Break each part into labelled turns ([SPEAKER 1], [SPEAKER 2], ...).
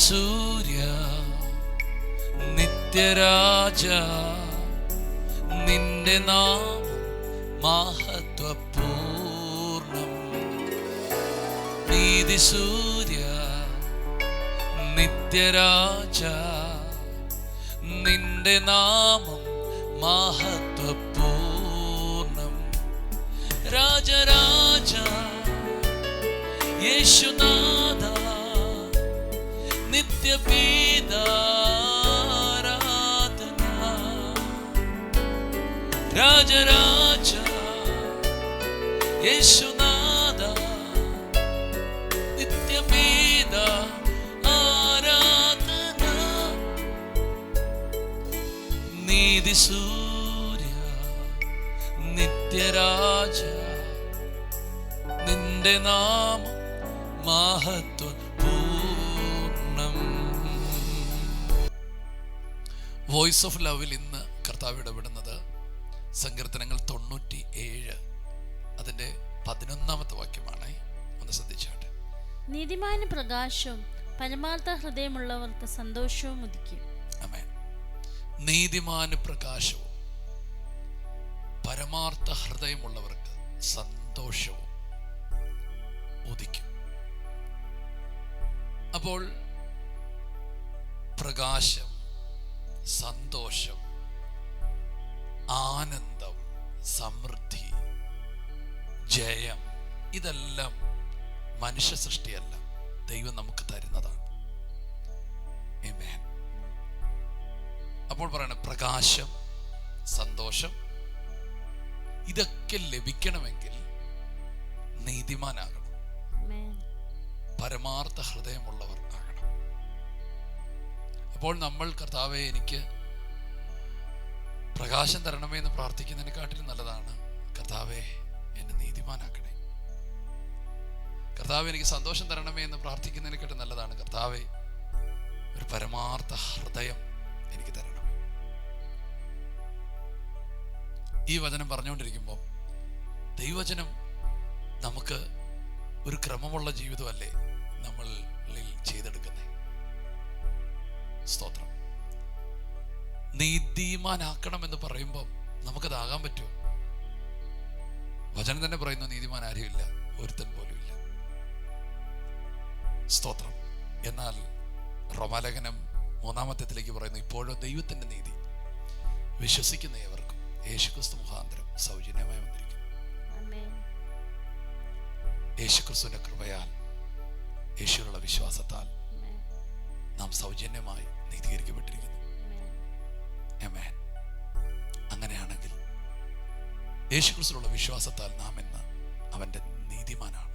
[SPEAKER 1] സൂര്യ നിത്യരാജ നിന്റെ നാമം മഹത്വപൂർണം. നീതി സൂര്യ നിത്യരാജ നിന്റെ നാമം മഹത്വപൂർണം. രാജരാജ യേശുനാഥ നിത്യപിതാരാധന. രാജരാജ യേശുനാഥ നിത്യപിത ആരാധന. നീതി സൂര്യ നിത്യരാജ നിന്റെ നാമം മഹത്വപൂർണം. വോയിസ് ഓഫ് ലവിൽ ഇന്ന് കർത്താവ് ഇടപെടുന്നത് സങ്കീർത്തനങ്ങൾ 97 അതിന്റെ 11ാമത്തെ വാക്യമാണ്. ഒന്ന് ശ്രദ്ധിച്ചാട്ടെ.
[SPEAKER 2] നീതിമാന് പ്രകാശവും പരമാർത്ഥ ഹൃദയമുള്ളവർക്ക് സന്തോഷവും ഉദിക്കും.
[SPEAKER 1] ആമേൻ. നീതിമാന് പ്രകാശവും പരമാർത്ഥ ഹൃദയമുള്ളവർക്ക് സന്തോഷവും ഉദിക്കും. അപ്പോൾ പ്രകാശം, സന്തോഷം, ആനന്ദം, സമൃദ്ധി, ജയം ഇതെല്ലാം മനുഷ്യ സൃഷ്ടിയല്ല, ദൈവം നമുക്ക് തരുന്നതാണ്. ആമേൻ. അപ്പോൾ പറയണം, പ്രകാശം, സന്തോഷം ഇതൊക്കെ ലഭിക്കണമെങ്കിൽ നീതിമാനാകണം, പരമാർത്ഥ ഹൃദയമുള്ളവർ ആകണം. അപ്പോൾ നമ്മൾ കർത്താവേ എനിക്ക് പ്രകാശം തരണമേ എന്ന് പ്രാർത്ഥിക്കുന്നതിനെക്കാട്ടിലും നല്ലതാണ്, കർത്താവേ എന്നെ നീതിമാനാക്കണേ. കർത്താവേ എനിക്ക് സന്തോഷം തരണമേ എന്ന് പ്രാർത്ഥിക്കുന്നതിനെക്കാട്ടും നല്ലതാണ്, കർത്താവേ ഒരു പരമാർത്ഥ ഹൃദയം എനിക്ക് തരണമേ. ഈ വചനം പറഞ്ഞുകൊണ്ടിരിക്കുമ്പോൾ ദൈവവചനം നമുക്ക് ഒരു ക്രമമുള്ള ജീവിതമല്ലേ നമ്മളിൽ ചെയ്തെടുക്കുന്നത്. സ്തോത്രം. നീതിമാനാക്കണം എന്ന് പറയുമ്പോൾ നമുക്കതാകാൻ പറ്റുമോ? വചനം തന്നെ പറയുന്നു, നീതിമാൻ ആരുമില്ല, ഒരുത്തൻ പോലും ഇല്ല. സ്തോത്രം. എന്നാൽ റോമാലേഖനം 3-ാമത്തേതിലേക്ക് പറയുന്നു, ഇപ്പോഴും ദൈവത്തിന്റെ നീതി വിശ്വസിക്കുന്ന ഏവർക്കും യേശുക്രിസ്തു മുഖാന്തരം സൗജന്യമായി വന്നിരിക്കുന്നു. യേശുക്രിസ്തുവിന്റെ കൃപയാൽ, യേശുവിലുള്ള വിശ്വാസത്താൽ നാം സൗജന്യമായി നീതീകരിക്കപ്പെട്ടിരിക്കുന്നു. ആമേൻ. അങ്ങനെയാണെങ്കിൽ യേശുക്രിസ്തുവിലുള്ള വിശ്വാസത്താൽ നാം ഇന്ന് അവന്റെ നീതിമാനാണ്.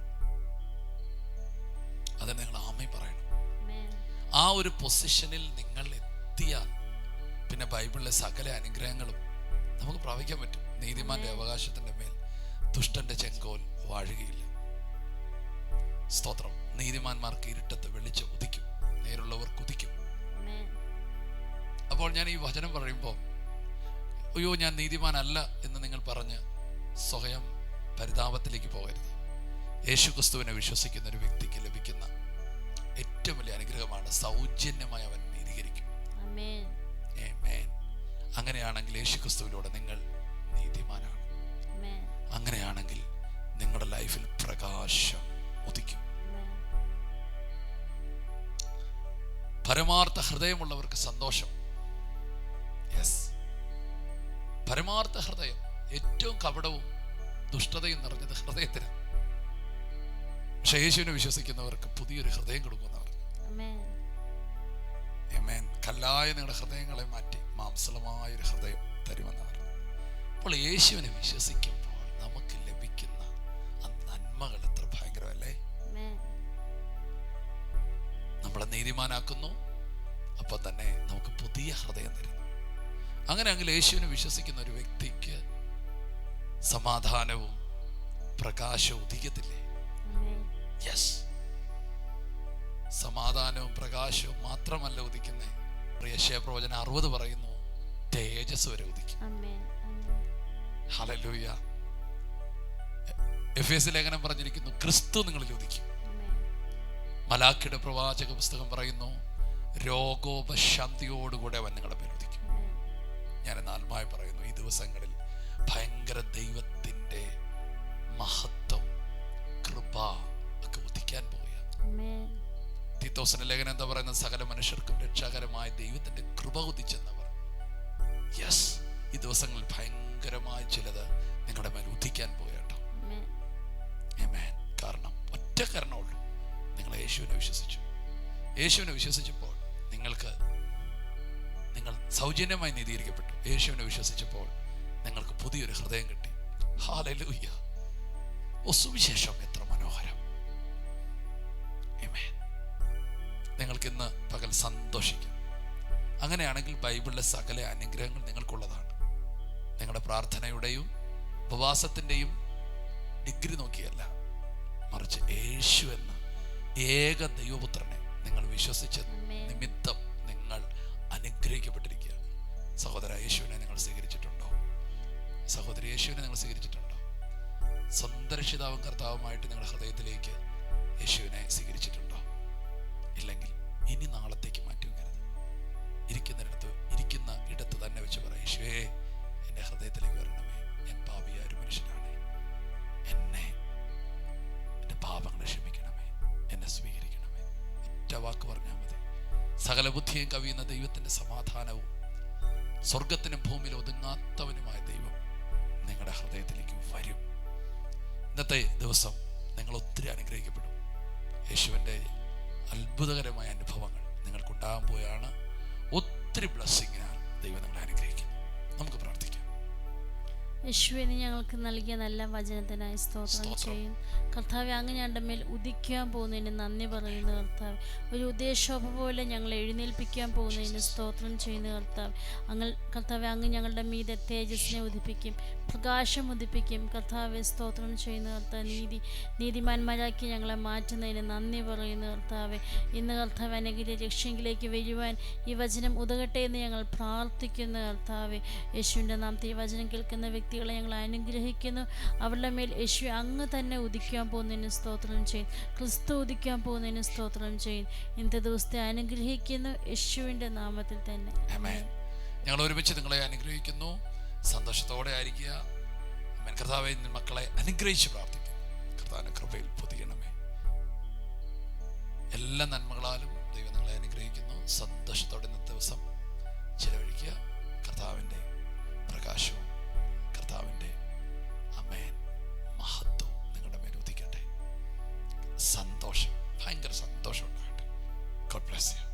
[SPEAKER 1] അതിന് നിങ്ങൾ ആമേൻ പറയണം. ആ ഒരു പൊസിഷനിൽ നിങ്ങൾ എത്തിയാൽ പിന്നെ ബൈബിളിലെ സകല അനുഗ്രഹങ്ങളും നമുക്ക് പ്രാപിക്കാൻ പറ്റും. നീതിമാന്റെ അവകാശത്തിന്റെ മേൽ ദുഷ്ടന്റെ ചെങ്കോൽ വാഴുകയില്ല. സ്തോത്രം. നീതിമാന്മാർക്ക് ഇരുട്ടത്ത് വെളിച്ചം ഉദിക്കും, നേരുള്ളവർക്ക് ഉദിക്കും. അപ്പോൾ ഞാൻ ഈ വചനം പറയുമ്പോൾ അയ്യോ ഞാൻ നീതിമാനല്ല എന്ന് നിങ്ങൾ പറഞ്ഞ് സ്വയം പരിതാപത്തിലേക്ക് പോകരുത്. യേശുക്രിസ്തുവിനെ വിശ്വസിക്കുന്ന ഒരു വ്യക്തിക്ക് ലഭിക്കുന്ന ഏറ്റവും വലിയ അനുഗ്രഹമാണ് സൗജന്യമായി അവൻ നീതീകരിക്കും. ആമേൻ. അങ്ങനെയാണെങ്കിൽ യേശുക്രിസ്തുവിലൂടെ നിങ്ങൾ നീതിമാനാണ്. അങ്ങനെയാണെങ്കിൽ നിങ്ങളുടെ ലൈഫിൽ പ്രകാശം ഉദിക്കും. പരമാർത്ഥ ഹൃദയമുള്ളവർക്ക് സന്തോഷം. യെസ്, പരമാർത്ഥ ഹൃദയം. ഏറ്റവും കപടവും ദുഷ്ടതയും നിറഞ്ഞത് ഹൃദയത്തിന്. പക്ഷെ യേശുവിനെ വിശ്വസിക്കുന്നവർക്ക് പുതിയൊരു ഹൃദയം കൊടുക്കുമെന്ന് പറഞ്ഞു. ആമേൻ. കല്ലായ നിങ്ങളുടെ ഹൃദയങ്ങളെ മാറ്റി മാംസളമായൊരു ഹൃദയം തരുമെന്ന് പറഞ്ഞു. അപ്പോൾ യേശുവിനെ വിശ്വസിക്കുമ്പോൾ നമുക്ക് ലഭിക്കുന്ന ആ നന്മകൾ എത്ര ഭയങ്കരമല്ലേ. നമ്മളെ നീതിമാനാക്കുന്നു, അപ്പോൾ തന്നെ നമുക്ക് പുതിയ ഹൃദയം തരുന്നു. അങ്ങനെയെങ്കിൽ യേശുവിനെ വിശ്വസിക്കുന്ന ഒരു വ്യക്തിക്ക് സമാധാനവും പ്രകാശവും ഉദിക്കത്തില്ലേ? യെസ്. സമാധാനവും പ്രകാശവും മാത്രമല്ല ഉദിക്കുന്നേ, യെശയ്യാപ്രവചനം 60 പറയുന്നു, തേജസ് വരെ ഉദിക്കും. ഹല്ലേലൂയ. എഫേസ്യ ലേഖനം പറഞ്ഞിരിക്കുന്നു, ക്രിസ്തു നിങ്ങളിൽ ഉദിക്കും. മലാക്കിയുടെ പ്രവാചക പുസ്തകം പറയുന്നു, രോഗോപശാന്തിയോടുകൂടെ അവൻ നിങ്ങളുടെ മേൽ ഉദിക്കും. ഞാൻ ആത്മാവായി പറയുന്നു, ഈ ദിവസങ്ങളിൽ ഭയങ്കര ദൈവത്തിന്റെ മഹത്വം, കൃപ ഒക്കെ ഉദിക്കാൻ പോവുകയാണ്. തീത്തോസിന്റെ ലേഖനം എന്താ പറയുന്നത്? സകല മനുഷ്യർക്കും രക്ഷാകരമായ ദൈവത്തിന്റെ കൃപ ഉദിച്ചെന്നവർ. യെസ്, ഈ ദിവസങ്ങളിൽ ഭയങ്കരമായ ചിലത് നിങ്ങളുടെ മേൽ ഉദിക്കാൻ പോയാട്ടോ. കാരണം ഒറ്റ കാരണമുള്ളൂ, നിങ്ങൾ യേശുവിനെ വിശ്വസിച്ചു. യേശുവിനെ വിശ്വസിച്ചപ്പോൾ നിങ്ങൾ സൗജന്യമായി നീതീകരിക്കപ്പെട്ടു. യേശുവിനെ വിശ്വസിച്ചപ്പോൾ നിങ്ങൾക്ക് പുതിയൊരു ഹൃദയം കിട്ടി. ഹല്ലേലൂയ! ഓ, സുവിശേഷം എത്ര മനോഹരം! ആമേൻ. നിങ്ങൾക്ക് ഇന്ന് പകൽ സന്തോഷിക്കാം. അങ്ങനെയാണെങ്കിൽ ബൈബിളിലെ സകല അനുഗ്രഹങ്ങൾ നിങ്ങൾക്കുള്ളതാണ്. നിങ്ങളുടെ പ്രാർത്ഥനയുടെയും ഉപവാസത്തിൻ്റെയും ഡിഗ്രി നോക്കിയല്ല, മറിച്ച് യേശു എന്ന ഏക ദൈവപുത്രനെ നിങ്ങൾ വിശ്വസിച്ച നിമിത്തം നിങ്ങൾ അനുഗ്രഹിക്കപ്പെട്ടിരിക്കുകയാണ്. സഹോദര, യേശുവിനെ നിങ്ങൾ സ്വീകരിച്ചിട്ടുണ്ടോ? സഹോദരി, യേശുവിനെ നിങ്ങൾ സ്വീകരിച്ചിട്ടുണ്ടോ? സ്വന്തം രക്ഷിതാവും കർത്താവുമായിട്ട് നിങ്ങളുടെ ഹൃദയത്തിലേക്ക് യേശുവിനെ സ്വീകരിച്ചിട്ടുണ്ടോ? ഇല്ലെങ്കിൽ ഇനി നാളത്തേക്ക് മാറ്റി വെക്കരുത്. ഇരിക്കുന്ന ഇടത്ത് തന്നെ വെച്ച് പറ, യേശുവേ, എൻ്റെ ഹൃദയത്തിലേക്ക് വരണമേ. ഞാൻ പാപിയായ ഒരു മനുഷ്യനാണ്. എൻ്റെ പാപങ്ങളെ ക്ഷമിക്കണമേ, എന്നെ സ്വീകരിക്കണമേ. ഒറ്റ വാക്ക് പറഞ്ഞാൽ മതി. സകല ബുദ്ധിയും കവിയുന്ന ദൈവത്തിൻ്റെ സമാധാനവും സ്വർഗത്തിനും ഭൂമിയിലും ഒതുങ്ങാത്തവനുമായ ദൈവം നിങ്ങളുടെ ഹൃദയത്തിലേക്ക് വരും. ഇന്നത്തെ ദിവസം നിങ്ങൾ ഒത്തിരി അനുഗ്രഹിക്കപ്പെടും. യേശുവിൻ്റെ അത്ഭുതകരമായ അനുഭവങ്ങൾ നിങ്ങൾക്കുണ്ടാകാൻ പോയാണ്. ഒത്തിരി ബ്ലെസ്സിങ്ങിനാൽ ദൈവം നിങ്ങളെ അനുഗ്രഹിക്കുന്നു. നമുക്ക് പ്രാർത്ഥിക്കാം.
[SPEAKER 2] യേശുവിന് ഞങ്ങൾക്ക് നൽകിയ നല്ല വചനത്തിനായി സ്തോത്രം ചെയ്യും കർത്താവെ. അങ്ങ് ഞങ്ങളുടെ മേൽ ഉദിക്കാൻ പോകുന്നതിന് നന്ദി പറയുന്ന കർത്താവ്, ഒരു ഉദ്ദേശോപ പോലെ ഞങ്ങളെ എഴുന്നേൽപ്പിക്കാൻ പോകുന്നതിന് സ്തോത്രം ചെയ്യുന്ന കർത്താവ്. കർത്താവെ, അങ്ങ് ഞങ്ങളുടെ മീതെ തേജസ്സിനെ ഉദിപ്പിക്കും, പ്രകാശം ഉദിപ്പിക്കും. കർത്താവെ, സ്തോത്രം ചെയ്യുന്ന കർത്താവ്, നീതിമാന്മാരാക്കി ഞങ്ങളെ മാറ്റുന്നതിന് നന്ദി പറയുന്ന കർത്താവെ. ഇന്ന് കർത്താവ് അനേകരെ രക്ഷയിലേക്ക് വരുവാൻ ഈ വചനം ഉതകട്ടെ എന്ന് ഞങ്ങൾ പ്രാർത്ഥിക്കുന്ന കർത്താവെ. യേശുവിൻ്റെ നാമത്തിൽ ഈ വചനം കേൾക്കുന്ന വ്യക്തികളെ ഞങ്ങൾ അനുഗ്രഹിക്കുന്നു. അവരുടെ മേൽ യേശു അങ്ങ് തന്നെ ഉദിക്കാൻ പോകുന്നതിന് സ്തോത്രം ചെയ്യും. ക്രിസ്തു ഉദിക്കാൻ പോകുന്നതിന് സ്തോത്രം ചെയ്യും. ഇന്നത്തെ ദിവസത്തെ അനുഗ്രഹിക്കുന്നു യേശുവിൻ്റെ നാമത്തിൽ തന്നെ.
[SPEAKER 1] ഞങ്ങൾ ഒരുമിച്ച് നിങ്ങളെ അനുഗ്രഹിക്കുന്നു. സന്തോഷത്തോടെ ആയിരിക്കുക. കർത്താവേ, മക്കളെ അനുഗ്രഹിച്ച് പ്രാർത്ഥിക്കുന്നു. കർത്താവിന്റെ കൃപയിൽ പൊതിയണമേ. എല്ലാ നന്മകളാലും ദൈവം നിങ്ങളെ അനുഗ്രഹിക്കുന്നു. സന്തോഷത്തോടെ ഇന്നത്തെ ദിവസം ചിലവഴിക്കുക. കർത്താവിൻ്റെ പ്രകാശവും കർത്താവിൻ്റെ മഹത്വവും നിങ്ങളുടെ മേൽ ഉദിക്കട്ടെ. സന്തോഷം, ഭയങ്കര സന്തോഷം ഉണ്ടാകട്ടെ. God bless you.